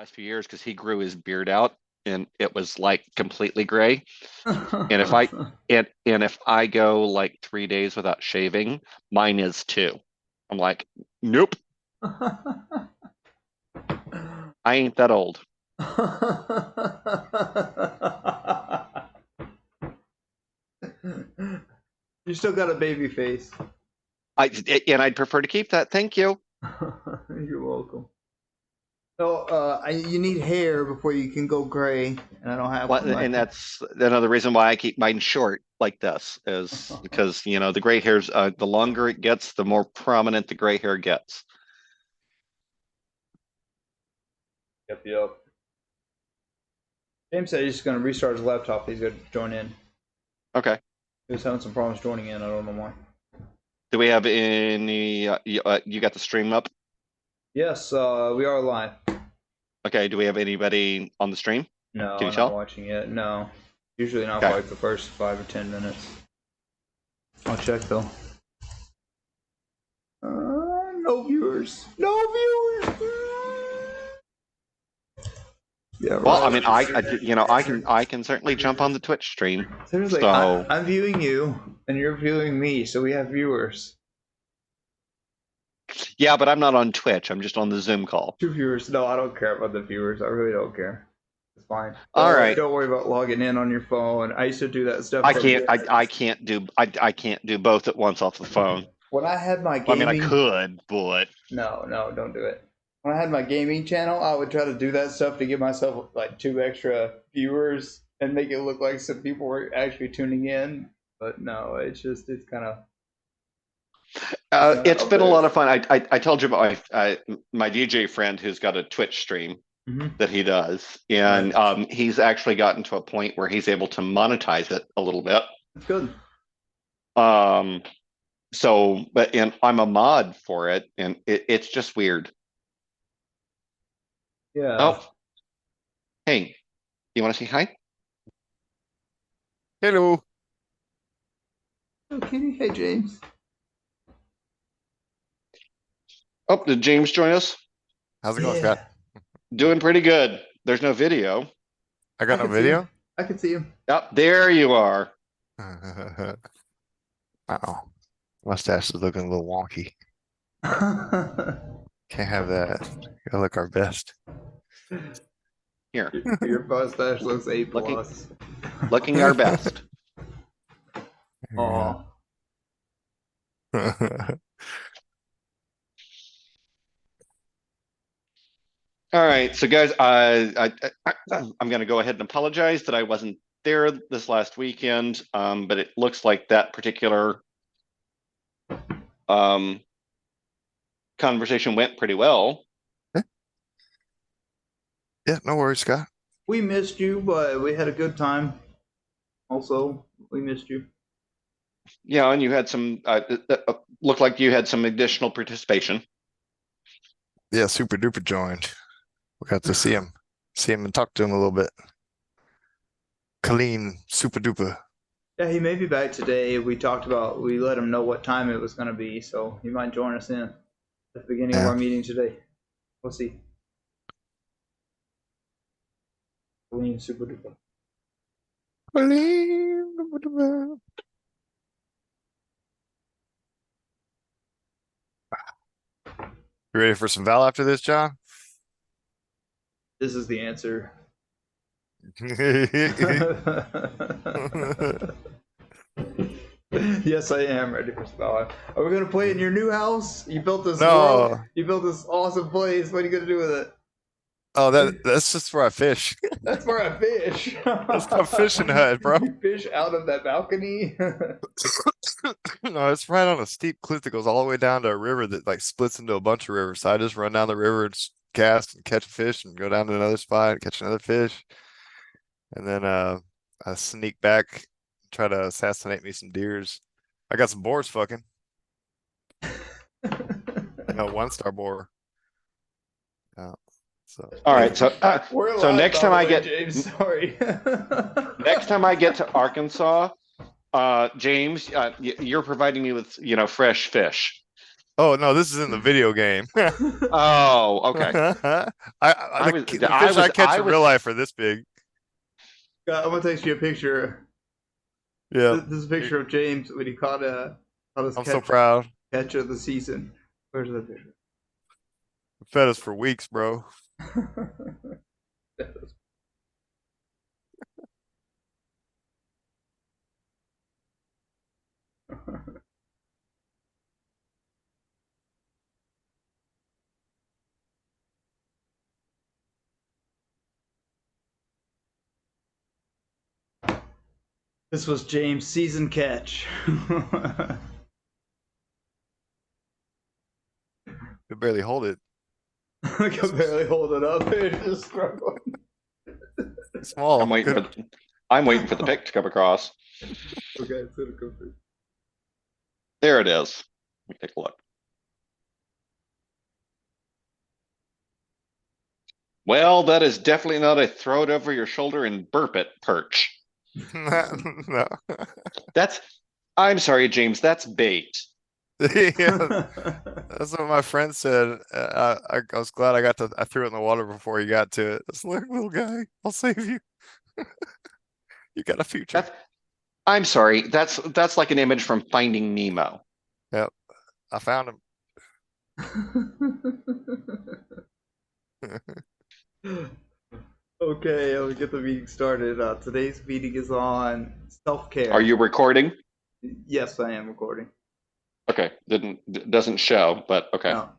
last few years because he grew his beard out and it was like completely gray. And if I and if I go like 3 days without shaving, mine is too. I'm like, nope, I ain't that old. You still got a baby face. And I'd prefer to keep that. Thank you. You're welcome. So, you need hair before you can go gray, and I don't have one. And that's another reason why I keep mine short like this, is because, you know, the gray hairs, the longer it gets, the more prominent the gray hair gets. Yep. James said he's just going to restart his laptop. He's going to join in. Okay. He was having some problems joining in. I don't know why. Do we have any, you got the stream up? Yes, we are live. Okay, do we have anybody on the stream? No, Can you I'm tell? not watching it. No. Usually not Okay. for like the first 5 or 10 minutes. I'll check though. No viewers. No viewers. Yeah, right. Well, I mean, I can certainly jump on the Twitch stream. Seriously, So I'm viewing you, and you're viewing me, so we have viewers. yeah, but I'm not on Twitch. I'm just on the Zoom call. 2 viewers. No, I don't care about the viewers. I really don't care. It's fine. All right. Don't worry about logging in on your phone. I used to do that stuff. I can't do both at once off the phone. When I had my gaming, I mean, I could, but no, don't do it. When I had my gaming channel, I would try to do that stuff to give myself like 2 extra viewers and make it look like some people were actually tuning in. But no, it's kind of. It's been a lot of fun. I told you about my DJ friend who's got a Twitch stream that he does, and he's actually gotten to a point where he's able to monetize it a little bit. That's good. So, and I'm a mod for it, and it's just weird. Yeah. Oh, hey, you want to say hi? Hello. Oh, Kitty. Hey, James. Oh, did James join us? How's it going, Scott? Doing pretty good. There's no video. I got no video? I can see him. Yep, there you are. Uh-oh. Mustache is looking a little wonky. Can't have that. Gotta look our best. Here. Your mustache looks A+. Looking our best. Aw. All right, so guys, I'm going to go ahead and apologize that I wasn't there this last weekend, but it looks like that particular conversation went pretty well. Yeah, no worries, Scott. We missed you, but we had a good time. Also, we missed you. Yeah, and you had some, looked like you had some additional participation. Yeah, Super Duper joined. We got to see him and talk to him a little bit. Colleen, Super Duper. Yeah, he may be back today. We let him know what time it was going to be, so he might join us in at the beginning of our meeting today. We'll see. Colleen, Super Duper. Colleen, Super Duper. You ready for some Val after this, John? This is the answer. Yes, I am ready for Spell. Are we gonna play in your new house? You built this. No. You built this awesome place. What are you gonna do with it? Oh, that's just where I fish. That's where I fish. That's my fishing hut, bro. You fish out of that balcony. No, it's right on a steep cliff that goes all the way down to a river that like splits into a bunch of rivers. So I just run down the river and cast and catch a fish and go down to another spot and catch another fish. And then I sneak back, try to assassinate me some deers. I got some boars fucking. A 1-star boar. So all right, so next time I get James, sorry. next time I get to Arkansas, James, you're providing me with fresh fish. Oh no, this is in the video game. Oh, okay. I was, The I fish I was, catch I in real was. life are this big. I'm gonna text you a picture. Yeah, This is a picture of James when he caught his I'm so proud. catch of the season. Where's the picture? Fed us for weeks, bro. This was James' season catch. Could barely hold it. I can barely hold it up. It's just struggling. Small. I'm waiting for the pic to come across. Okay, it's gonna come through. There it is. Let me take a look. Well, that is definitely not a throw it over your shoulder and burp it perch. No. I'm sorry, James, that's bait. Yeah, that's what my friend said. I was glad I threw it in the water before he got to it. It's like, little guy, I'll save you. You got a future. I'm sorry, that's like an image from Finding Nemo. Yep, I found him. Okay, I'll get the meeting started. Today's meeting is on self-care. Are you recording? Yes, I am recording. Okay, doesn't show, but okay. No,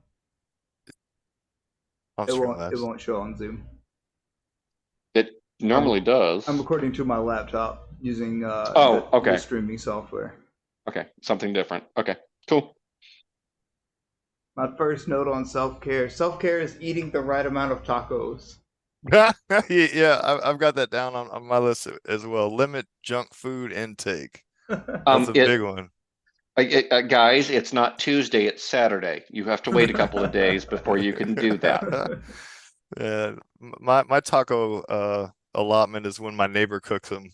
On it Streamlabs. won't show on Zoom. It normally does. I'm recording to my laptop using okay. the streaming software. Okay, something different. Okay, cool. My first note on self-care. Self-care is eating the right amount of tacos. Yeah, I've got that down on my list as well. Limit junk food intake. That's a big one. Guys, it's not Tuesday, it's Saturday. You have to wait a couple of days before you can do that. Yeah, my taco allotment is when my neighbor cooks them.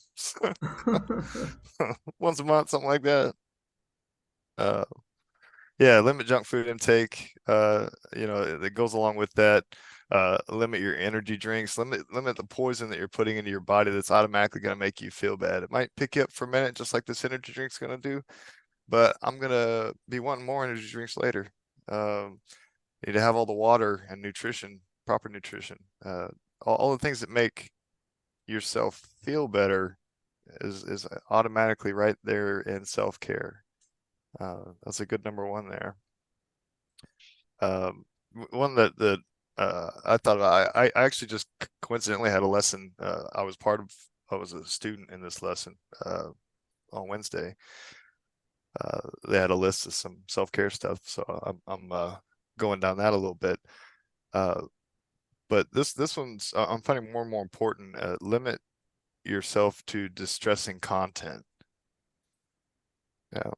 Once a month, something like that. Yeah, limit junk food intake. It goes along with that. Limit your energy drinks. Limit the poison that you're putting into your body that's automatically going to make you feel bad. It might pick you up for a minute, just like this energy drink's going to do, but I'm going to be wanting more energy drinks later. You need to have all the water and nutrition, proper nutrition. All the things that make yourself feel better is automatically right there in self-care. That's a good number one there. One that I thought about, I actually just coincidentally had a lesson. I was a student in this lesson on Wednesday. They had a list of some self-care stuff, so I'm going down that a little bit. But this one's I'm finding more and more important. Limit yourself to distressing content. Yeah.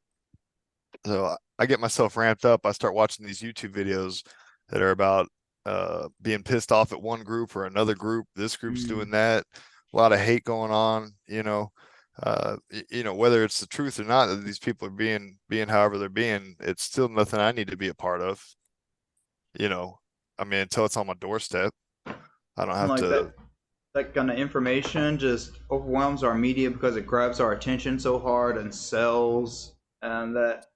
So I get myself ramped up. I start watching these YouTube videos that are about being pissed off at one group or another group. This group's doing that. A lot of hate going on, whether it's the truth or not that these people are being however they're being, it's still nothing I need to be a part of. I mean, until it's on my doorstep, I don't have to. That kind of information just overwhelms our media because it grabs our attention so hard and sells, and that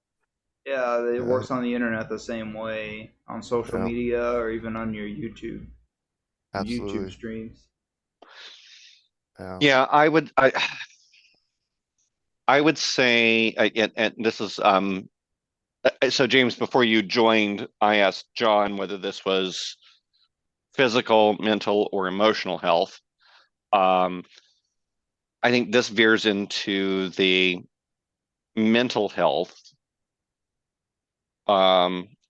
it works on the internet the same way on social media or even on your YouTube streams. Yeah, I would say, and this is so James, before you joined, I asked John whether this was physical, mental, or emotional health. I think this veers into the mental health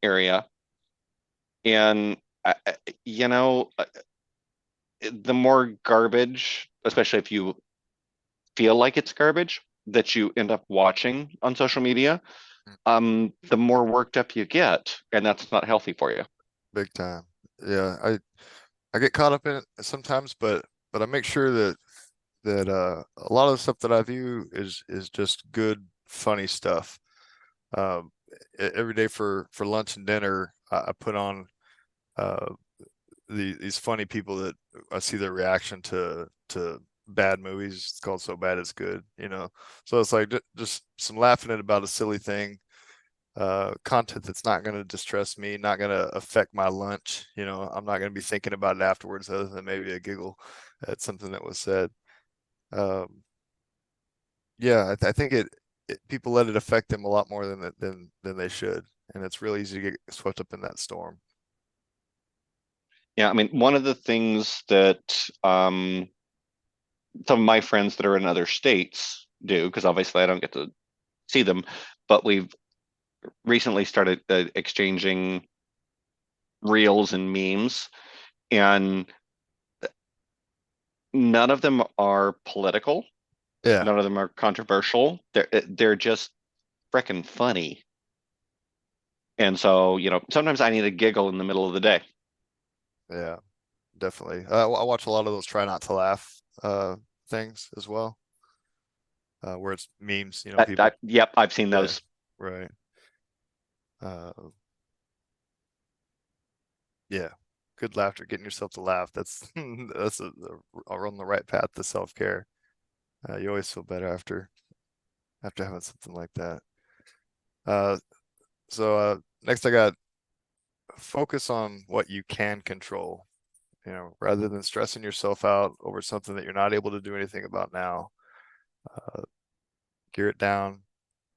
area, and the more garbage, especially if you feel like it's garbage, that you end up watching on social media, the more worked up you get, and that's not healthy for you. Big time. Yeah, I get caught up in it sometimes, but I make sure that a lot of the stuff that I view is just good, funny stuff. every day for lunch and dinner, I put on these funny people that I see their reaction to bad movies. It's called So Bad It's Good, you know. So it's like just some laughing at about a silly thing, content that's not going to distress me, not going to affect my lunch. You know, I'm not going to be thinking about it afterwards, other than maybe a giggle at something that was said. Yeah, I think people let it affect them a lot more than they should, and it's really easy to get swept up in that storm. Yeah, I mean, one of the things that some of my friends that are in other states do, because obviously I don't get to see them, but we've recently started exchanging reels and memes, and none of them are political. Yeah, None of them are controversial. They're just freaking funny. And so, sometimes I need a giggle in the middle of the day. yeah, definitely. I watch a lot of those try not to laugh things as well, where it's memes, you know, people. Yep, I've seen Yeah, those. right. Yeah, good laughter, getting yourself to laugh. That's that's on the right path to self-care. You always feel better after having something like that. Uh, so next I got focus on what you can control. You know, rather than stressing yourself out over something that you're not able to do anything about now, gear it down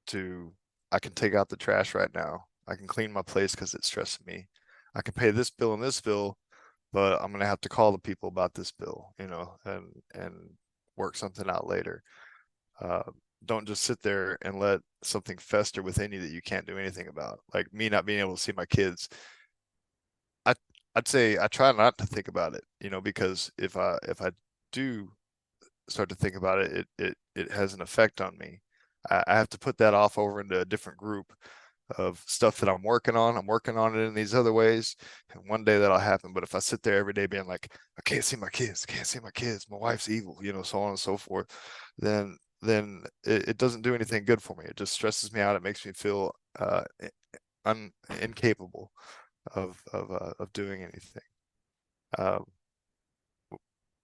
to I can take out the trash right now. I can clean my place because it's stressing me. I can pay this bill and this bill, but I'm gonna have to call the people about this bill, you know, and work something out later. Uh, don't just sit there and let something fester within you that you can't do anything about. Like me not being able to see my kids. I I'd say I try not to think about it, you know, because if I do start to think about it, it has an effect on me. I have to put that off over into a different group of stuff that I'm working on. I'm working on it in these other ways, and one day that'll happen. But if I sit there every day being like, I can't see my kids, can't see my kids, my wife's evil, you know, so on and so forth, then it doesn't do anything good for me. It just stresses me out. It makes me feel incapable of doing anything. Um,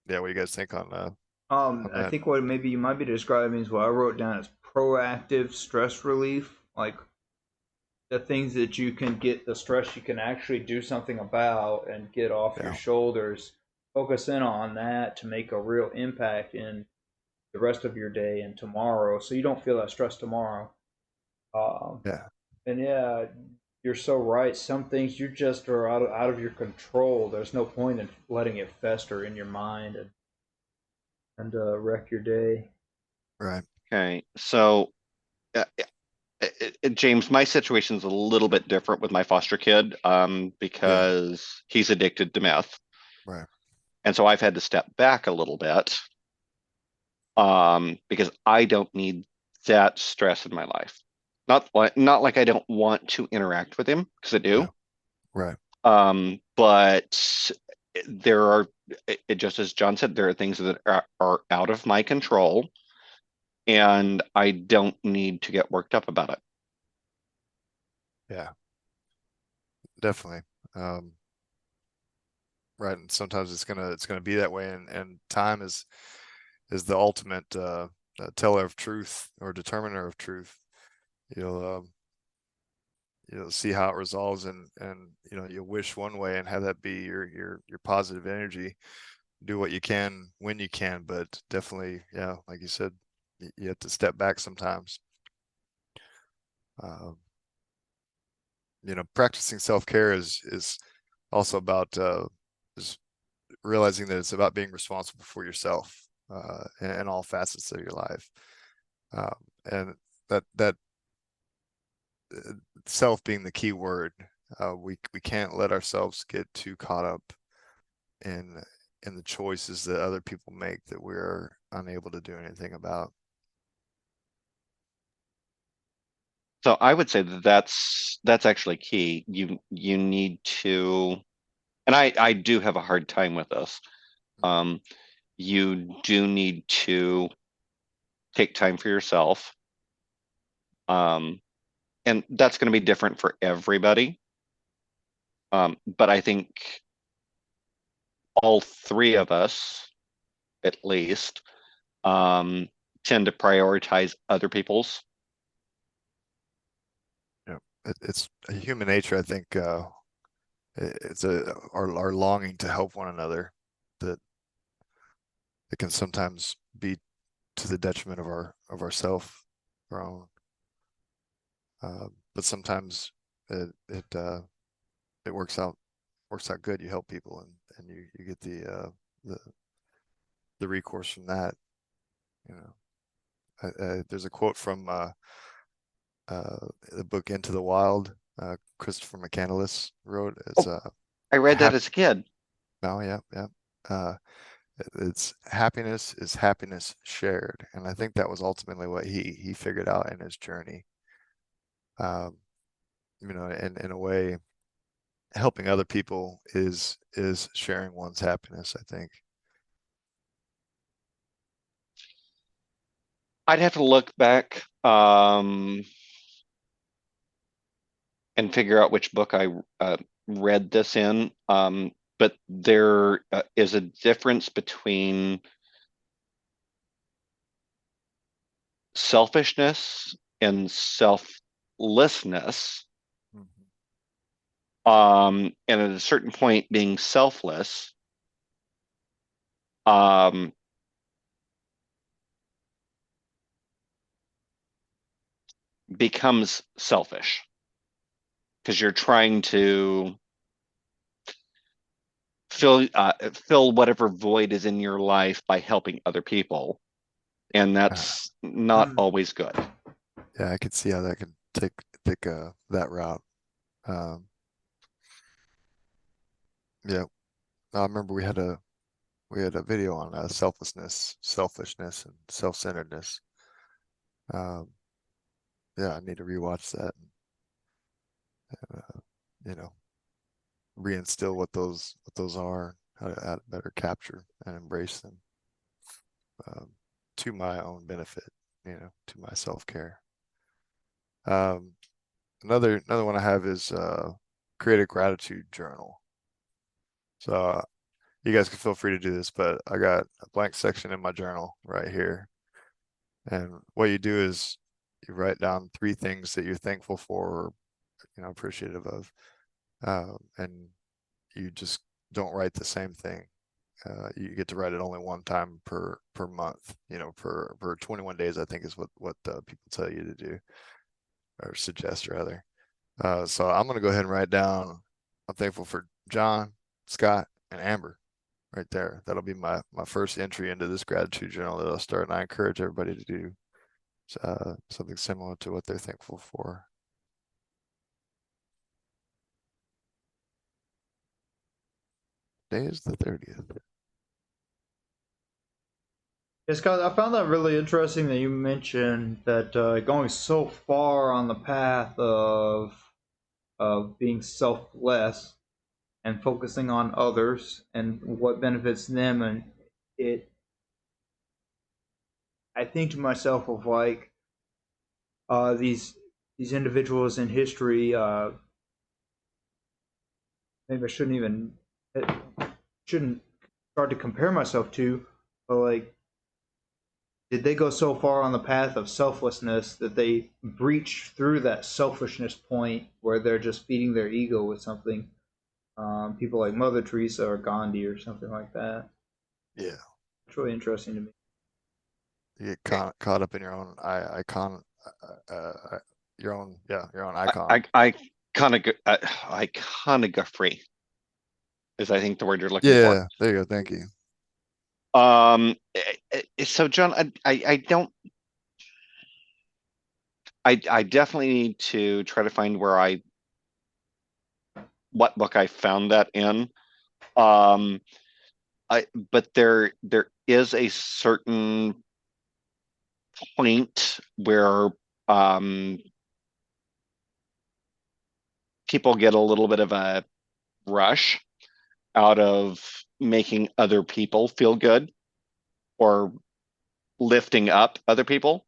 yeah, what do you guys think on I that? think what maybe you might be describing is what I wrote down as proactive stress relief, like the things that you can get, the stress you can actually do something about and get off your Yeah, shoulders. Focus in on that to make a real impact in the rest of your day and tomorrow, so you don't feel that stress tomorrow. Um, yeah, and yeah, you're so right. Some things you just are out of your control. There's no point in letting it fester in your mind and wreck your day. right. Okay. So, James, my situation's a little bit different with my foster kid, Yeah, because he's addicted to meth. right. And so I've had to step back a little bit, because I don't need that stress in my life. Not like I don't want to interact with him, because I Yeah, do. right. But just as John said, there are things that are out of my control, and I don't need to get worked up about it. Yeah, definitely. Um, right. And sometimes it's gonna be that way, and time is the ultimate teller of truth or determiner of truth. You'll you'll see how it resolves, and you know you'll wish one way and have that be your positive energy. Do what you can when you can, but definitely, yeah, like you said, you have to step back sometimes. Um, you know, practicing self-care is also about is realizing that it's about being responsible for yourself in all facets of your life, um, and that self being the key word. We can't let ourselves get too caught up in in the choices that other people make that we're unable to do anything about. So I would say that that's actually key. You need to, and I do have a hard time with this. Um, you do need to take time for yourself. Um, and that's going to be different for everybody. But I think all three of us, at least, tend to prioritize other people's. Yeah, it's a human nature. I think it's our longing to help one another that it can sometimes be to the detriment of ourself, our own. But sometimes it works out good. You help people and you get the recourse from that. You know, there's a quote from the book Into the Wild. Christopher McCandless wrote. It's I read that as a kid. Oh yeah, yeah. It's happiness is happiness shared, and I think that was ultimately what he figured out in his journey. You know, in a way, helping other people is sharing one's happiness, I think. I'd have to look back and figure out which book I read this in. But there is a difference between selfishness and selflessness. And at a certain point, being selfless becomes selfish because you're trying to fill whatever void is in your life by helping other people, and that's not always good. Yeah, I could see how that can take that route. Yeah, I remember we had a video on selflessness, selfishness, and self-centeredness. Yeah, I need to rewatch that and you know, reinstill what those are, how to better capture and embrace them to my own benefit, you know, to my self-care. Another one I have is create a gratitude journal. So you guys can feel free to do this, but I got a blank section in my journal right here. And what you do is you write down 3 things that you're thankful for, or, you know, appreciative of, and you just don't write the same thing. You get to write it only one time per month. You know, for 21 days, I think is what people tell you to do, or suggest rather. So I'm gonna go ahead and write down, I'm thankful for John, Scott, and Amber right there. That'll be my first entry into this gratitude journal that I'll start, and I encourage everybody to do something similar to what they're thankful for. Today is the 30th. Yes, Scott, I found that really interesting that you mentioned that going so far on the path of being selfless and focusing on others and what benefits them, and it. I think to myself of like these individuals in history. Maybe I shouldn't start to compare myself to, but like, did they go so far on the path of selflessness that they breach through that selfishness point where they're just feeding their ego with something? People like Mother Teresa or Gandhi or something like that. Yeah, It's really interesting to me. you get caught up in your own icon, your own icon. Iconography is, I think, the word you're looking for. Yeah, there you go. Thank you. So John, I don't. I definitely need to try to find what book I found that in. But there is a certain point where people get a little bit of a rush out of making other people feel good or lifting up other people.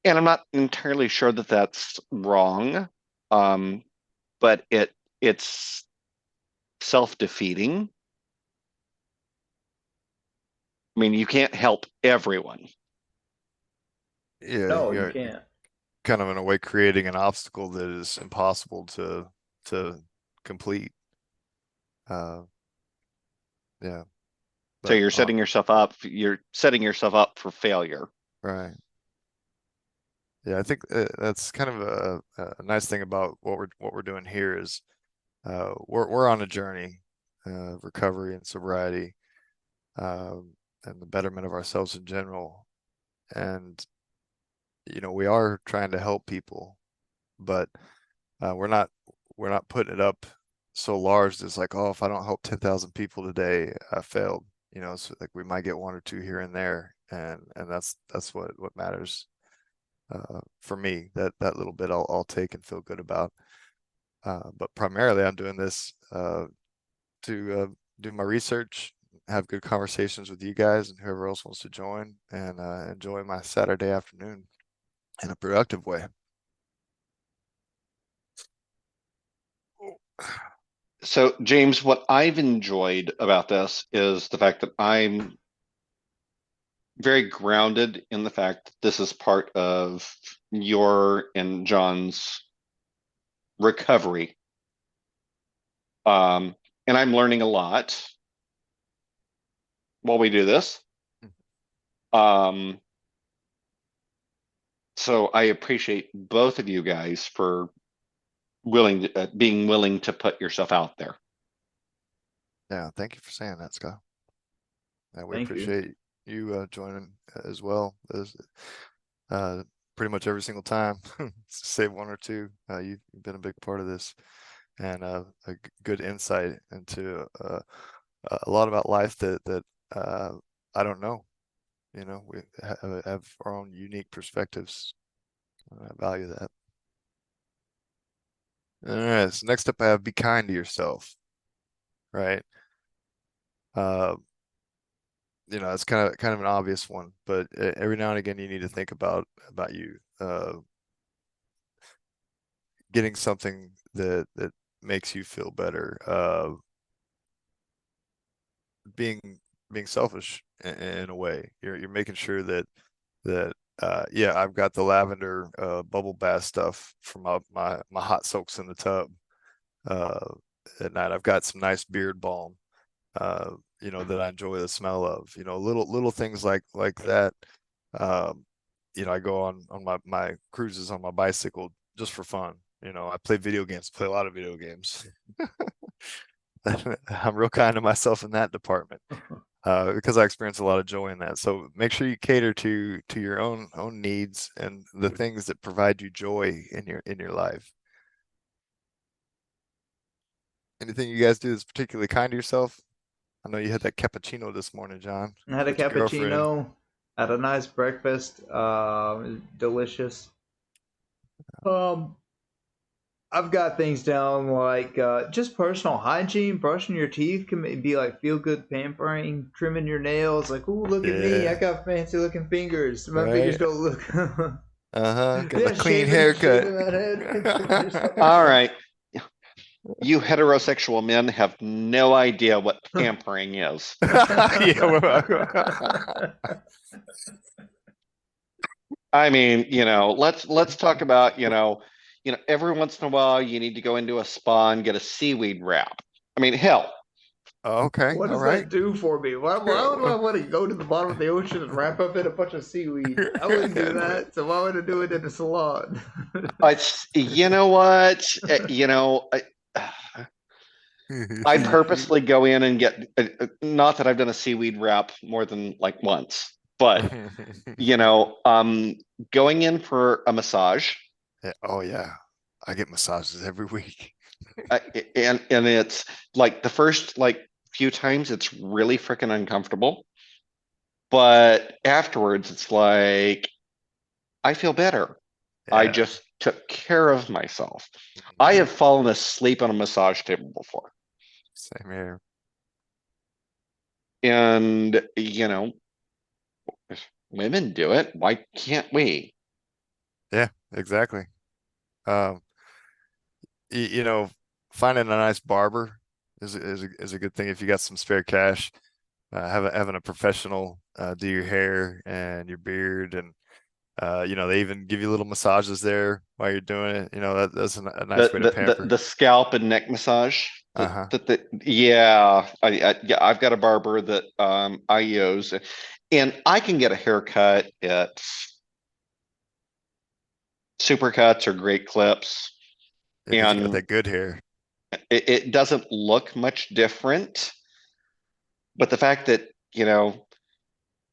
And I'm not entirely sure that that's wrong, but it's self-defeating. I mean, you can't help everyone. Yeah, No, you you're can't. kind of in a way creating an obstacle that is impossible to complete. Uh, yeah, So but you're setting yourself up for failure. right. Yeah, I think that's kind of a nice thing about what we're doing here is we're on a journey of recovery and sobriety, and the betterment of ourselves in general. And we are trying to help people, but we're not putting it up so large that it's like, oh, if I don't help 10,000 people today, I failed. So like we might get one or two here and there, and that's what matters for me. That little bit I'll take and feel good about. But primarily, I'm doing this to do my research, have good conversations with you guys and whoever else wants to join, and enjoy my Saturday afternoon in a productive way. So, James, what I've enjoyed about this is the fact that I'm very grounded in the fact that this is part of your and John's recovery. And I'm learning a lot while we do this. So I appreciate both of you guys for being willing to put yourself out there. Yeah, thank you for saying that, Scott. And we Thank you. appreciate you joining as well as pretty much every single time. Save one or two. You've been a big part of this, and good insight into a lot about life that I don't know. We have our own unique perspectives. I value that. All right. So next up, I have be kind to yourself. Right. It's kind of an obvious one, but every now and again you need to think about you getting something that makes you feel better. Being selfish in a way. You're making sure that yeah, I've got the lavender bubble bath stuff for my hot soaks in the tub at night. I've got some nice beard balm that I enjoy the smell of. Little things like that. I go on my cruises on my bicycle just for fun. I play video games, play a lot of video games. I'm real kind to myself in that department because I experience a lot of joy in that. So make sure you cater to your own needs and the things that provide you joy in your life. Anything you guys do that's particularly kind to yourself? I know you had that cappuccino this morning, John, I had a with your girlfriend. cappuccino, had a nice breakfast, delicious. I've got things down like just personal hygiene, brushing your teeth can be like feel good pampering, trimming your nails. Like, ooh, look at me, I Yeah, got fancy looking fingers. My fingers right. don't look. Got Yeah, the clean shaving haircut. that head. Trimming yourself. All right. You heterosexual men have no idea what pampering is. Yeah, I mean, let's talk about, every once in a while you need to go into a spa and get a seaweed wrap. I mean, hell, okay, What all does right. that do for me? Why would I want to go to the bottom of the ocean and wrap up in a bunch of seaweed? I wouldn't do that. So why would I do it in a salon? you know what? I purposely go in and get, not that I've done a seaweed wrap more than like once, but going in for a massage. Yeah, oh yeah, I get massages every week. uh, and it's like the first like few times it's really freaking uncomfortable, but afterwards it's like I feel better. I Yeah. just took care of myself. I have fallen asleep on a massage table before, Same here. and if women do it, why can't we? Yeah, exactly. Um, you know, finding a nice barber is a good thing if you got some spare cash. Having a professional do your hair and your beard, and they even give you little massages there while you're doing it. That's a nice way to pamper. The scalp and neck massage. Uh-huh. Yeah, yeah, I've got a barber that I use, and I can get a haircut at Supercuts or Great Clips, Yeah, because you got and that good hair. it doesn't look much different. But the fact that,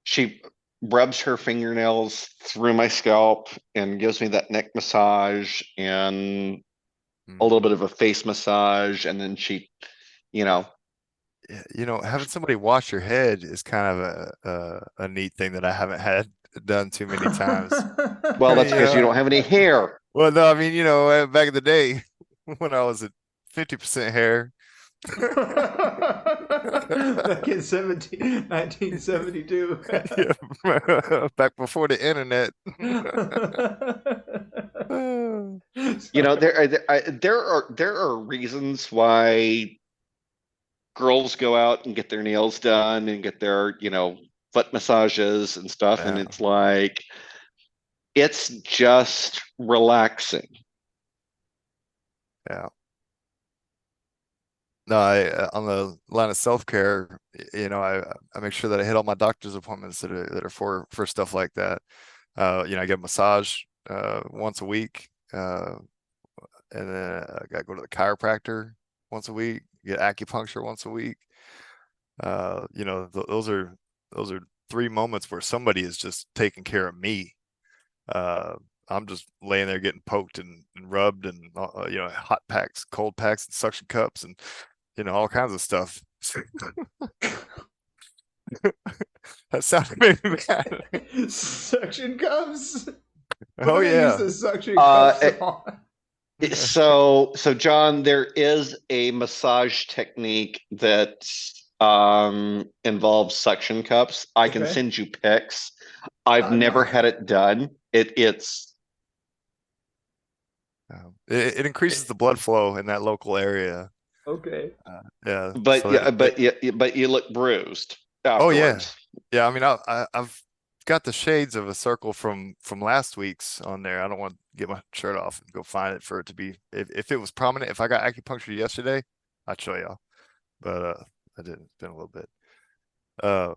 she rubs her fingernails through my scalp and gives me that neck massage and a little Hmm. bit of a face massage, and then she, you know, Yeah, having somebody wash your head is kind of a neat thing that I haven't had done too many times. well, that's You because you know, don't have any hair. well, no, I mean, back in the day when I was at 50% hair. Back in 1972. Yeah, back before the internet. There are reasons why girls go out and get their nails done and get their, foot massages and stuff, and Yeah, it's like it's just relaxing. yeah. No, on the line of self-care, I make sure that I hit all my doctor's appointments that are for stuff like that. I get a massage once a week, and then I got to go to the chiropractor once a week, get acupuncture once a week. Those are 3 moments where somebody is just taking care of me. Uh, I'm just laying there getting poked and rubbed, and hot packs, cold packs, and suction cups, and all kinds of stuff. That sounded maybe bad. Suction cups? What Oh do they use yeah. the suction Uh, cups on? so John, there is a massage technique that involves suction cups. I can Okay. send you pics. I've Oh, never nice. had it done. It's It increases the blood flow in that local area. Okay. Yeah. but So yeah, but you look bruised oh yeah. afterwards. Yeah. I mean, I've got the shades of a circle from last week's on there. I don't want to get my shirt off and go find it for it to be. If it was prominent, if I got acupuncture yesterday, I'd show y'all. But I didn't. It's been a little bit. Uh,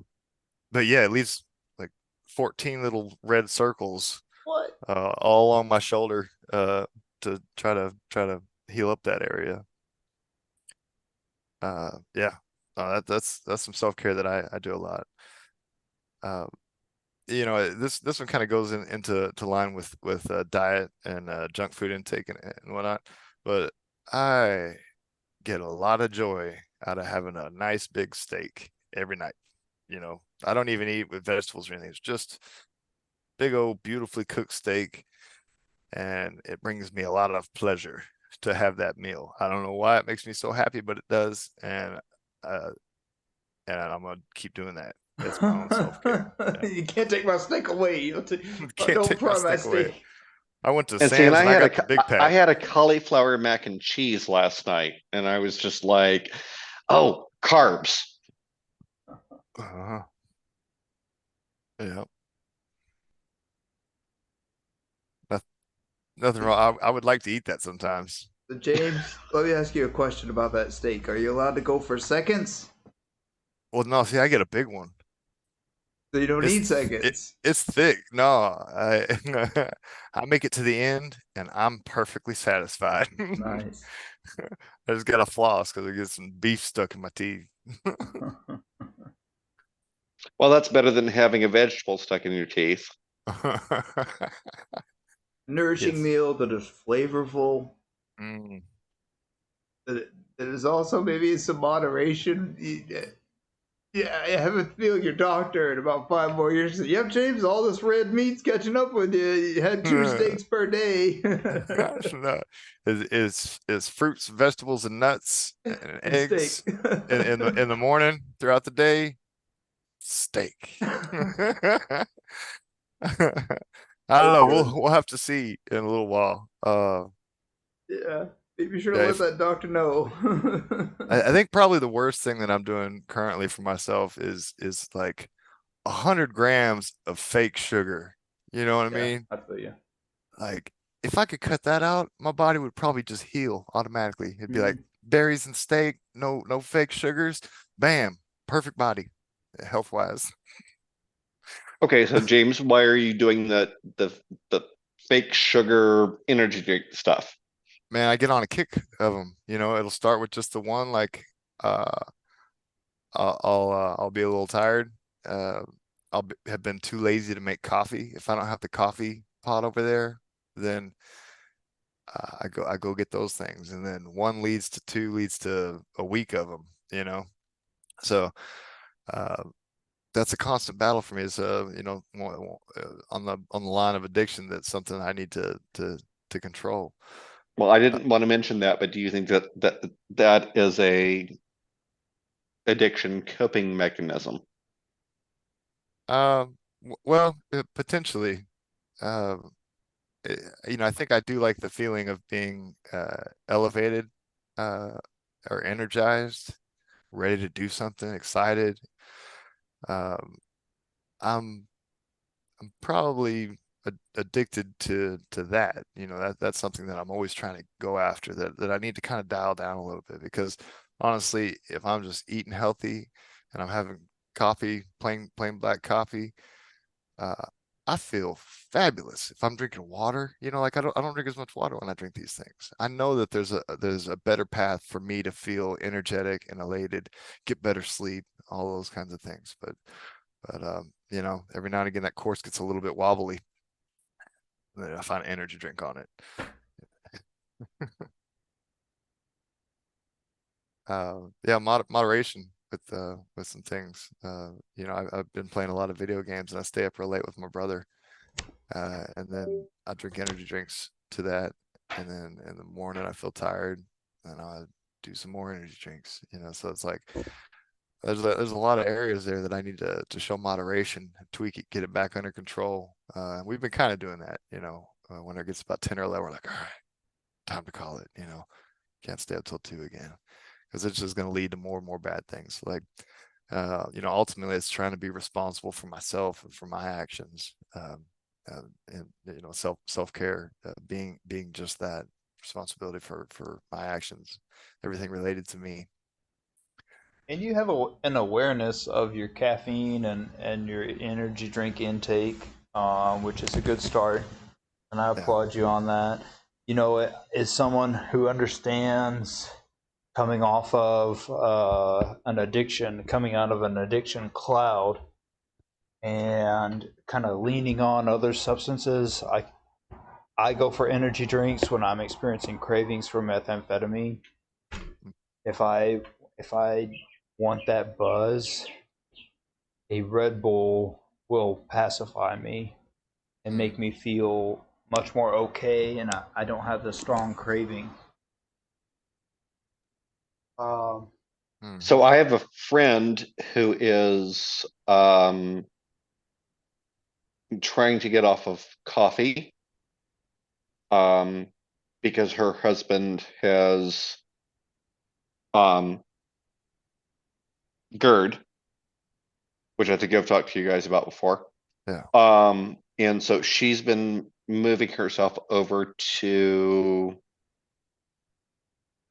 but yeah, it leaves like 14 little red circles What? all on my shoulder to try to heal up that area. Yeah, that's some self-care that I do a lot. Um, this one kind of goes into line with diet and junk food intake and whatnot, but I get a lot of joy out of having a nice big steak every night. I don't even eat with vegetables or anything. It's just big old beautifully cooked steak, and it brings me a lot of pleasure to have that meal. I don't know why it makes me so happy, but it does, uh, and I'm gonna keep doing that. It's my own self-care. Yeah. You can't take my steak away. Can't Don't take my fry my stick away. steak. I went to And see, and Sam's and I got the big I pack. had a cauliflower mac and cheese last night, and I was just like, oh, carbs. Uh, yeah, noth- nothing wrong. I would like to eat that sometimes. So James, let me ask you a question about that steak. Are you allowed to go for seconds? Well, no, see, I get a big one. So you don't It's need th- it, seconds. it's thick. No, I I make it to the end and I'm perfectly satisfied. Nice. I just got to floss because I get some beef stuck in my teeth. Well, that's better than having a vegetable stuck in your teeth. Nourishing Yes. meal that is flavorful. Mm. That is also maybe in some moderation. Yeah, I have a feeling your doctor in about 5 more years said, "Yep, James, all this red meat's catching up with you. You had 2 steaks per day." No, is fruits, vegetables, and nuts and And steak. eggs in the morning throughout the day. Steak. I don't That's know. good. We'll have to see in a little while. Yeah. Be sure to Yeah, let that doctor know. I think probably the worst thing that I'm doing currently for myself is like 100 grams of fake sugar. You know what I Yeah, mean? I feel you. Like if I could cut that out, my body would probably just heal automatically. It'd be like Mhm. berries and steak, no fake sugars. Bam, perfect body, health wise. Okay, so James, why are you doing the fake sugar energy drink stuff? Man, I get on a kick of them. It'll start with just the one. Like uh, I'll be a little tired. Uh, have been too lazy to make coffee. If I don't have the coffee pot over there, then I go get those things, and then one leads to two, leads to a week of them. So uh, that's a constant battle for me. Is on the line of addiction. That's something I need to control. Well, I didn't want to mention that, but do you think that is a addiction coping mechanism? Well, potentially. Uh, I think I do like the feeling of being elevated uh, or energized, ready to do something, excited. Um, I'm I'm probably addicted to that. That's something that I'm always trying to go after. That I need to kind of dial down a little bit because honestly, if I'm just eating healthy and I'm having coffee, plain black coffee, uh, I feel fabulous. If I'm drinking water, like I don't drink as much water when I drink these things. I know that there's a better path for me to feel energetic and elated, get better sleep, all those kinds of things. But every now and again that course gets a little bit wobbly. And then I find an energy drink on it. Yeah, moderation with some things. I've been playing a lot of video games and I stay up real late with my brother. And then I drink energy drinks to that. And then in the morning I feel tired and I do some more energy drinks, so it's like there's a lot of areas there that I need to show moderation, tweak it, get it back under control. And we've been kind of doing that, when it gets about 10 or 11, we're like, all right, time to call it, can't stay up till 2 again because it's just going to lead to more and more bad things. Like, ultimately it's trying to be responsible for myself and for my actions. And self-care, being just that responsibility for my actions, everything related to me. And you have an awareness of your caffeine and your energy drink intake, which is a good start. And I Yeah. applaud you on that. As someone who understands coming off of an addiction, coming out of an addiction cloud, and kind of leaning on other substances, I go for energy drinks when I'm experiencing cravings for methamphetamine. If I want that buzz, a Red Bull will pacify me and make Mm. me feel much more okay, and I don't have the strong craving. Um, Mm. So I have a friend who is trying to get off of coffee um, because her husband has GERD, which I think I've talked to you guys about before. Yeah. And so she's been moving herself over to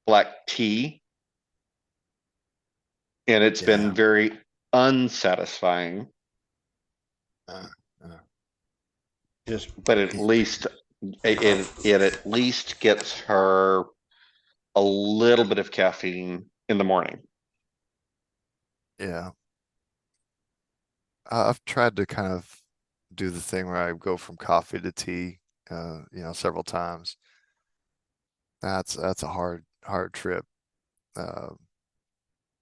black tea, and it's been Yeah. very unsatisfying, Uh, uh, just but at y- least it at least gets her a little bit of caffeine in the morning. yeah. I've tried to kind of do the thing where I go from coffee to tea, several times. That's a hard trip. Uh,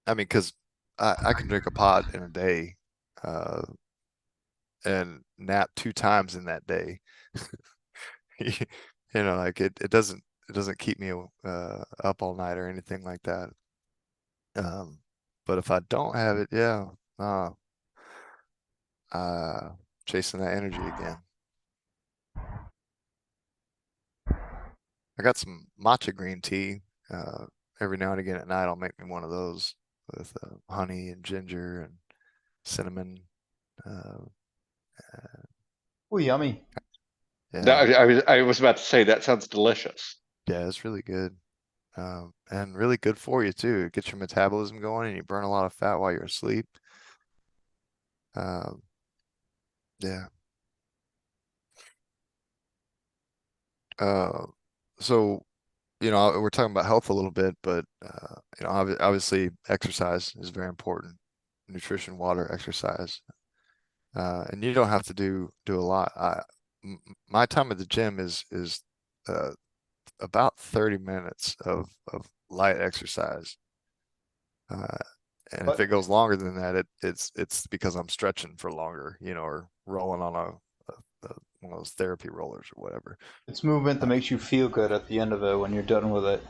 I mean, because I can drink a pot in a day, uh, and nap 2 times in that day. Like it doesn't keep me up all night or anything like that. Um, but if I don't have it, yeah, uh, chasing that energy again. I got some matcha green tea. Every now and again at night, I'll make me one of those with honey and ginger and cinnamon. Uh, Oh, yummy. yeah, I was about to say that sounds delicious. yeah, it's really good. And really good for you too. It gets your metabolism going and you burn a lot of fat while you're asleep. Um, yeah. Uh, so, we're talking about health a little bit, but, obviously exercise is very important. Nutrition, water, exercise. And you don't have to do a lot. My time at the gym is uh, about 30 minutes of light exercise. Uh, and if it But goes longer than that, it's because I'm stretching for longer, or rolling on one of those therapy rollers or whatever. it's movement that makes you feel good at the end of it when you're done with it.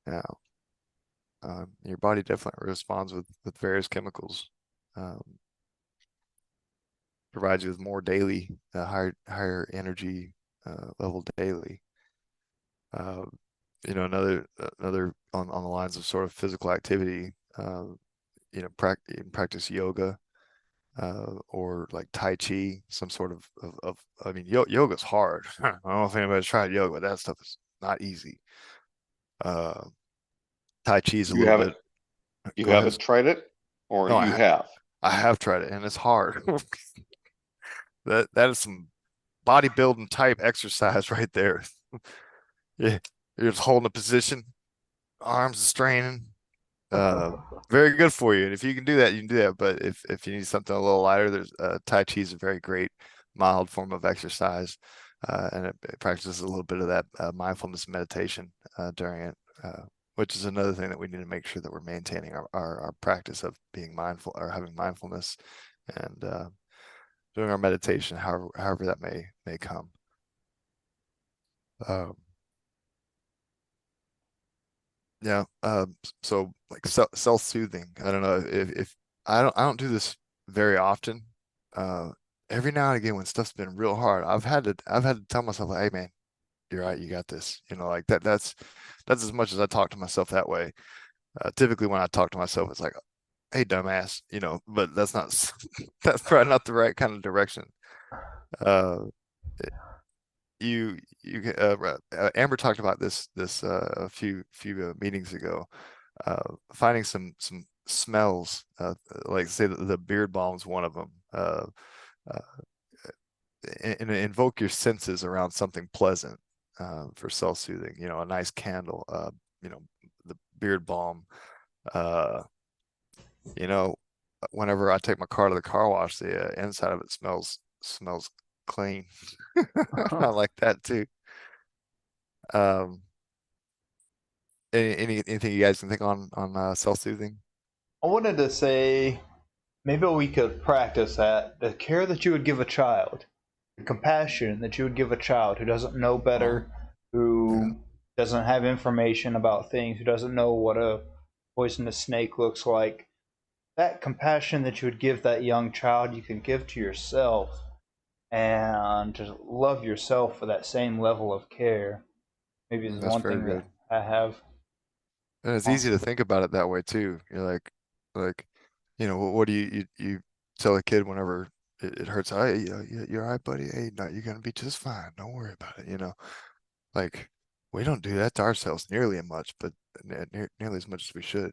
Yeah, your body definitely responds with various chemicals. Um, Provides you with more daily, higher energy level daily. Uh, another on the lines of sort of physical activity. Practice yoga or like Tai Chi, some sort of I mean, yoga's hard. I don't know if anybody's tried yoga, but that stuff is not easy. Uh, Tai Chi is a You little bit. haven't you Go ahead. haven't tried it, or No, you have? I have tried it and it's hard. That is some bodybuilding type exercise right there. Yeah, you're just holding a position, arms straining. Uh, Very good for you. And if you can do that, you can do that. But if you need something a little lighter, there's Tai Chi is a very great mild form of exercise, and it practices a little bit of that mindfulness meditation during it, which is another thing that we need to make sure that we're maintaining our practice of being mindful or having mindfulness and doing our meditation, however that may come. Um, Yeah. So like self-soothing. I don't know if I don't do this very often. Uh, every now and again when stuff's been real hard, I've had to tell myself, like, hey man, you're right, you got this. Like that's as much as I talk to myself that way. Typically when I talk to myself, it's like, hey dumbass, but that's not that's probably not the right kind of direction. Uh, Amber talked about this a few meetings ago, finding some smells, like say the beard balm's one of them, uh, and invoke your senses around something pleasant for self-soothing. A nice candle, you know the beard balm. uh, you know Whenever I take my car to the car wash, the inside of it smells clean. I like that too. um Anything you guys can think on self-soothing? I wanted to say maybe we could practice that. The care that you would give a child, the compassion that you would give a child who doesn't know Oh, better, yeah, who doesn't have information about things, who doesn't know what a poisonous snake looks like. That compassion that you would give that young child, you can give to yourself and just love yourself for that same level of care. Maybe it's that's one very thing good. that I have. And it's easy to think about it that way too. You're like, what do you tell a kid whenever it hurts? Hey, you're all right, buddy. Hey, no, you're gonna be just fine. Don't worry about it. Like we don't do that to ourselves nearly as much, but nearly as much as we should.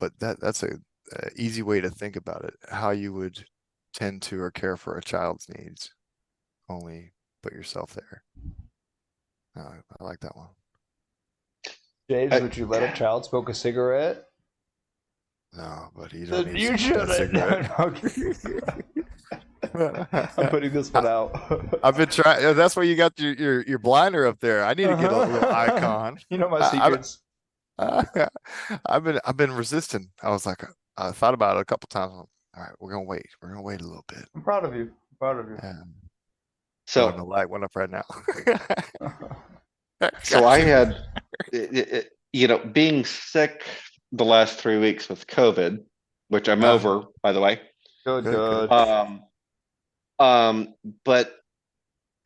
But that's a easy way to think about it. How you would tend to or care for a child's needs. Only put yourself there. I like that one. James, I, would you let a child smoke a cigarette? No, but you don't Then need to you smoke that shouldn't. No, cigarette. no, I'm putting this one out. I've been trying. That's why you got your blinder up there. I need to get a little icon. You know my I, secrets. I, I've been resisting. I was like, I thought about it a couple times. All right, we're gonna wait. We're gonna wait a little bit. I'm proud of you. I'm proud of you. And oh, and the so light went up right now. so I had, being sick the last 3 weeks with COVID, which I'm Ah, over, by the way. Good, good, good. good. Um, Good. um, but,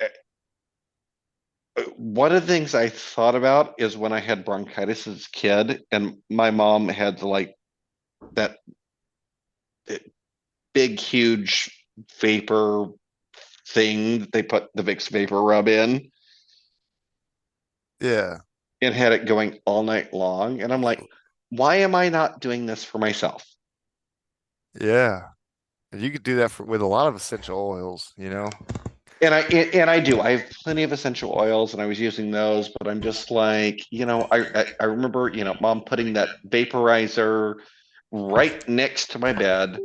uh, one of the things I thought about is when I had bronchitis as a kid, and my mom had like that big, huge vapor thing that they put the Vicks vapor rub in, Yeah, and had it going all night long. And I'm like, why am I not doing this for myself? yeah. You could do that with a lot of essential oils, you know? And I do. I have plenty of essential oils, and I was using those, but I'm just like, I remember, mom putting that vaporizer right next to my bed,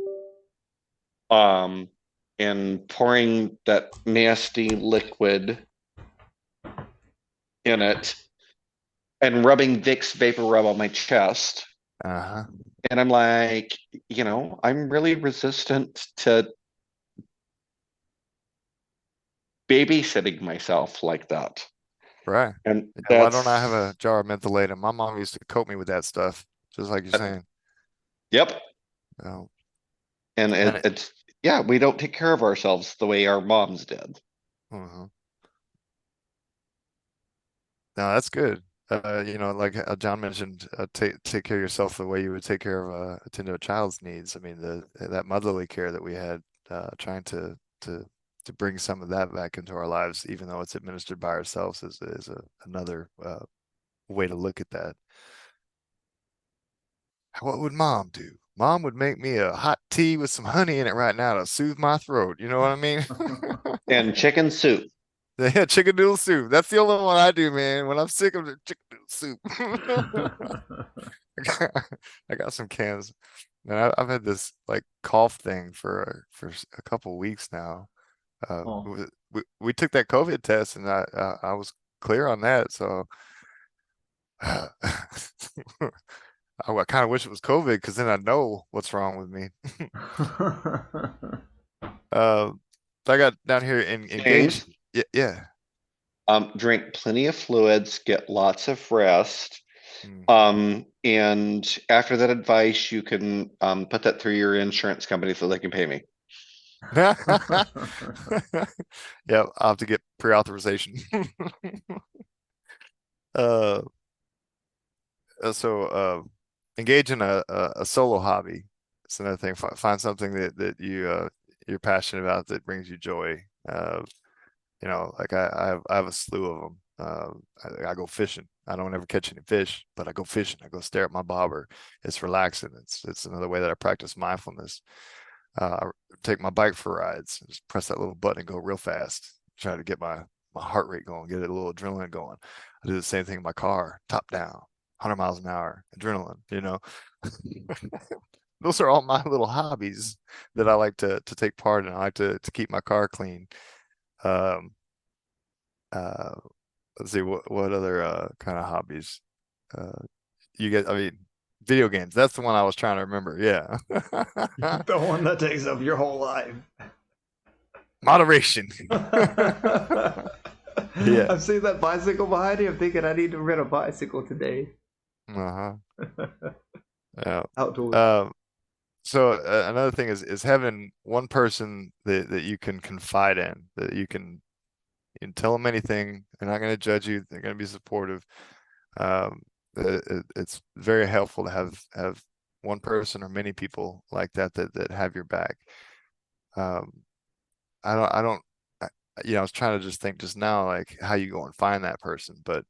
um, and pouring that nasty liquid in it, and rubbing Vicks vapor rub on my chest. Uh-huh. And I'm like, I'm really resistant to babysitting myself like that. Right. And Yeah, why don't I have that's, a jar of mentholatum? My mom used to coat me with that stuff, just like you're saying. yep. Oh, And and it, it's, yeah, we don't take care of ourselves the way our moms did. mhm. No, that's good. Like John mentioned, take care of yourself the way you would take care of attend to a child's needs. I mean, that motherly care that we had, trying to bring some of that back into our lives, even though it's administered by ourselves, another way to look at that. What would mom do? Mom would make me a hot tea with some honey in it right now to soothe my throat. You know what I mean? And chicken soup. Yeah, chicken noodle soup. That's the only one I do, man. When I'm sick of the chicken noodle soup. I got some cans. Man, I've had this like cough thing for a couple weeks now. Oh. We took that COVID test and I was clear on that. So I kind of wish it was COVID because then I know what's wrong with me. Uh, I got down here in engaged. James, Yeah, yeah. drink plenty of fluids, get lots of rest. Mhm. And after that advice, you can put that through your insurance company so they can pay me. Yeah, I'll have to get pre-authorization. Uh, so engage in a solo hobby. It's another thing. Find something that you're passionate about that brings you joy. Like I have a slew of them. I go fishing. I don't ever catch any fish, but I go fishing. I go stare at my bobber. It's relaxing. It's another way that I practice mindfulness. I take my bike for rides. Just press that little button and go real fast. Try to get my heart rate going, get a little adrenaline going. I do the same thing in my car, top down, 100 miles an hour, adrenaline. Those are all my little hobbies that I like to take part in. I like to keep my car clean. Um, uh, let's see what other kind of hobbies uh, you get. I mean, video games. That's the one I was trying to remember. Yeah. The one that takes up your whole life. Moderation. Yeah. I've seen that bicycle behind you. I'm thinking I need to rent a bicycle today. Uh-huh. Yeah. Outdoors. Another thing is having one person that you can confide in, that you can tell them anything. They're not going to judge you. They're going to be supportive. Um, it's very helpful to have one person or many people like that have your back. Um, I don't, I, I was trying to just think just now, like how you go and find that person, but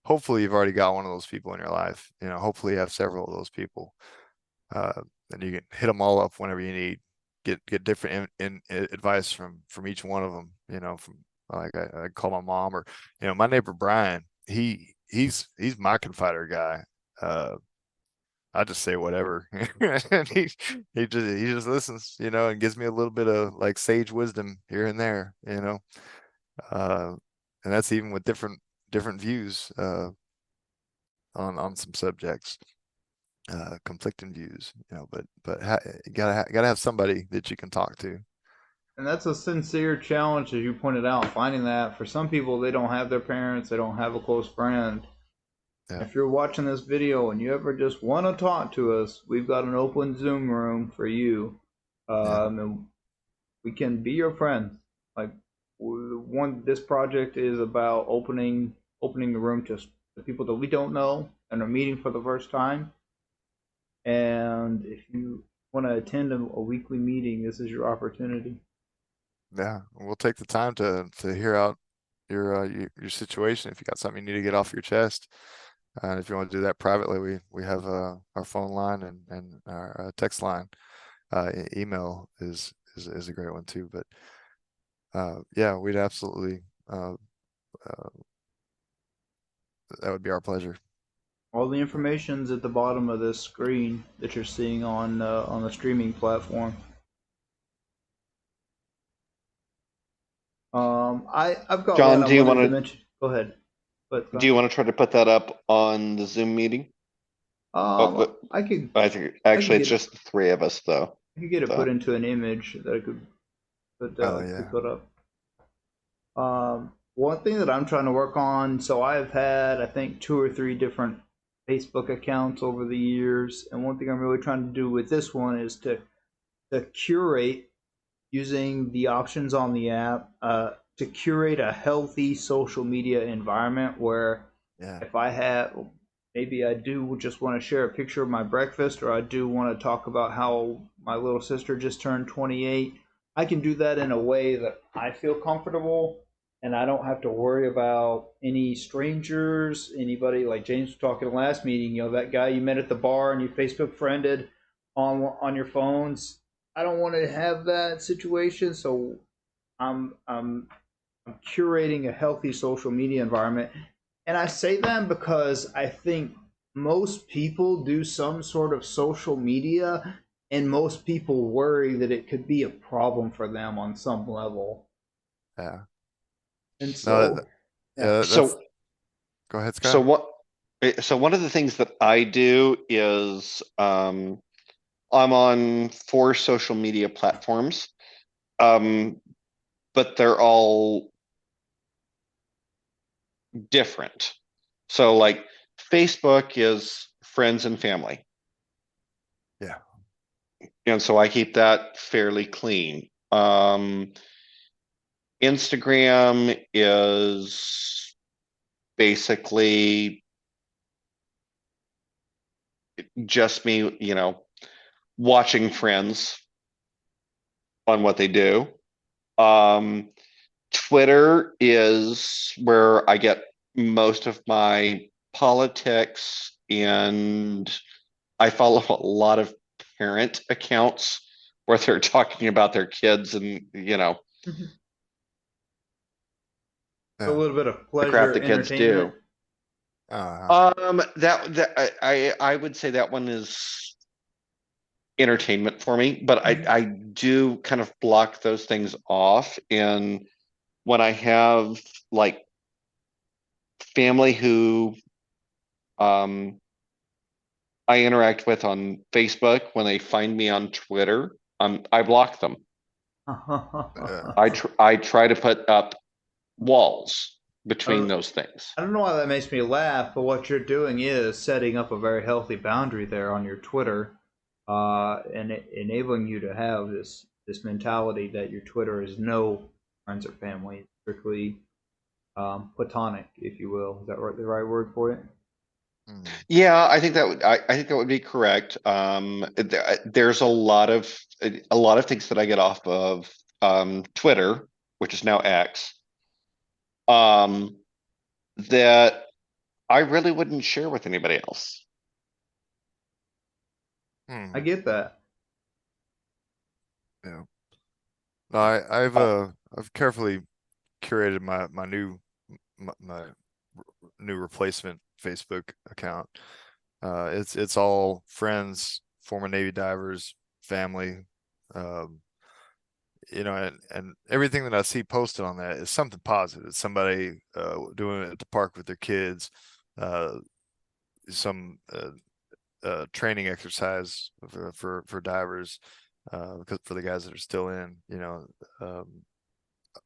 hopefully you've already got one of those people in your life. Hopefully you have several of those people. Uh, and you can hit them all up whenever you need. Get different advice from each one of them. From like I call my mom or my neighbor Brian. He's my confider guy. I just say whatever, and he just listens, and gives me a little bit of like sage wisdom here and there. Uh, and that's even with different views on some subjects, conflicting views, but you gotta have somebody that you can talk to. And that's a sincere challenge, as you pointed out, finding that. For some people, they don't have their parents, they don't have a close friend. Yeah, If you're watching this video and you ever just want to talk to us, we've got an open Zoom room for you. yeah, And we can be your friends. Like, This project is about opening the room to the people that we don't know and are meeting for the first time. And if you want to attend a weekly meeting, this is your opportunity. Yeah, we'll take the time to hear out your situation. If you got something you need to get off your chest, and if you want to do that privately, we have our phone line and our text line. Email is a great one too. But yeah, we'd absolutely that would be our pleasure. All the information's at the bottom of this screen that you're seeing on the streaming platform. I've got John, one I wanted to mention. Go ahead. But do you want to try to put that up on the Zoom meeting? I could I think actually it's get just the three of us though. I could get it So. put into an image that I could Yeah. put up. One thing that I'm trying to work on, so I've had I think 2 or 3 different Facebook accounts over the years, and one thing I'm really trying to do with this one is to curate using the options on the app to curate a healthy social media environment where if I have maybe I do just want to share a picture of my breakfast, or I do want to talk about how my little sister just turned 28. I can do that in a way that I feel comfortable, and I don't have to worry about any strangers, anybody like James was talking last meeting. You know, that guy you met at the bar and you Facebook friended on your phones. I don't want to have that situation, so I'm curating a healthy social media environment. And I say that because I think most people do some sort of social media, and most people worry that it could be a problem for them on some level. Yeah. And so, yeah, So go ahead, so Scott. what so one of the things that I do is I'm on 4 social media platforms. But they're all different. So like Facebook is friends and family. Yeah. And so I keep that fairly clean. Instagram is basically just me, watching friends on what they do. Twitter is where I get most of my politics, and I follow a lot of parent accounts where they're talking about their kids and, a little bit of the crap pleasure, that kids entertainment. do. I would say that one is entertainment for me, but I do kind of block those things off. And when I have like family who I interact with on Facebook, when they find me on Twitter, I block them. I try to put up walls between those things. I don't know why that makes me laugh, but what you're doing is setting up a very healthy boundary there on your Twitter, and enabling you to have this mentality that your Twitter is no friends or family, it's strictly platonic, if you will. Is that the right word for it? Yeah, I think that would be correct. There's a lot of things that I get off of Twitter, which is now X, that I really wouldn't share with anybody else. I get that. Yeah. No, I've carefully curated my new replacement Facebook account. It's all friends, former Navy divers, family, and everything that I see posted on that is something positive. It's somebody doing it at the park with their kids, some training exercise for divers, because for the guys that are still in,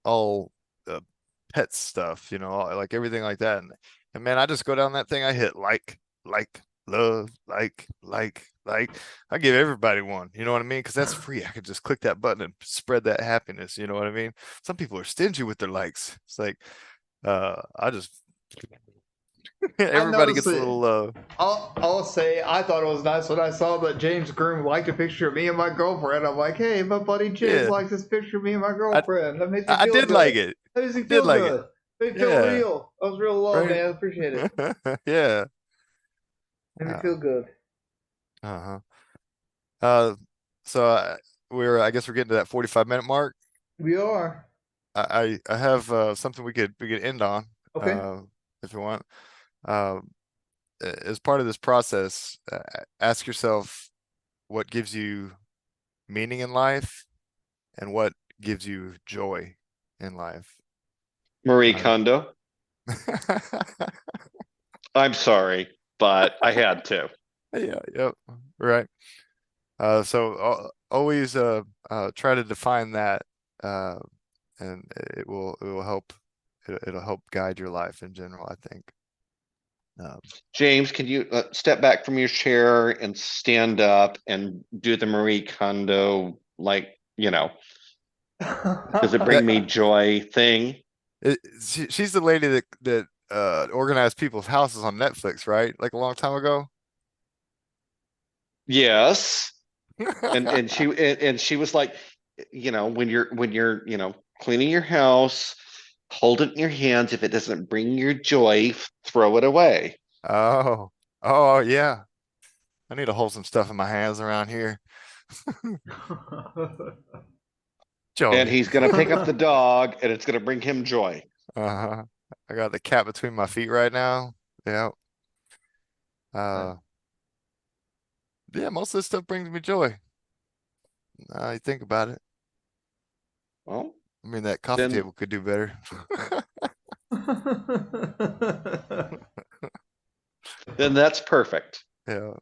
all pet stuff, like everything like that. And man, I just go down that thing. I hit like, love, like, Like, I give everybody one, you know what I mean? Because that's free. I could just click that button and spread that happiness, you know what I mean? Some people are stingy with their likes. It's like, I just I everybody noticed gets a it. little I'll say I thought it was nice when I saw that James Groom liked a picture of me and my girlfriend. I'm like, hey, my buddy James yeah. likes this picture of me and my I girlfriend. That makes me I feel did like good. it. That makes me I did feel like it. good. Made me feel Yeah. real. That was real love, Right. man. I appreciate it. Yeah. Made me Uh, feel good. uh-huh. Uh, so I guess we're getting to that 45-minute mark. We are. I have something we could end on Okay. if you want. Um, as part of this process, ask yourself what gives you meaning in life and what gives you joy in life. Marie Uh, Kondo. I'm sorry, but I had to. yeah, yep, right. So always try to define that, uh, and it will help. It'll help guide your life in general, I think. Um, James, can you step back from your chair and stand up and do the Marie Kondo, like, does it that bring me joy thing? she's the lady that organized people's houses on Netflix, right? Like a long time ago. Yes. And she was like, when you're cleaning your house, hold it in your hands. If it doesn't bring you joy, throw it away. Oh, oh yeah. I need to hold some stuff in my hands around here. And Joey. he's gonna pick up the dog, and it's gonna bring him joy. Uh-huh. I got the cat between my feet right now. Yeah. Uh, yeah, most of this stuff brings me joy. You think about it. Well, I mean, that coffee then table could do better. then that's perfect. Yeah.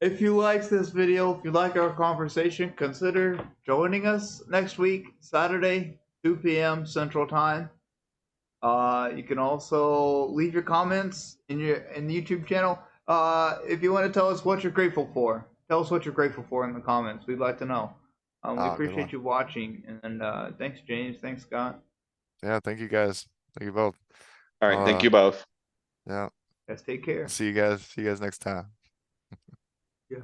If you liked this video, if you like our conversation, consider joining us next week, Saturday, 2 p.m. Central Time. You can also leave your comments in the YouTube channel. If you want to tell us what you're grateful for, tell us what you're grateful for in the comments. We'd like to know. We Good one. appreciate you watching, and thanks, James. Thanks, Scott. Yeah, thank you guys. Thank you both. All right, thank you both. Yeah. Guys, take care. See you guys. See you guys next time. Yeah.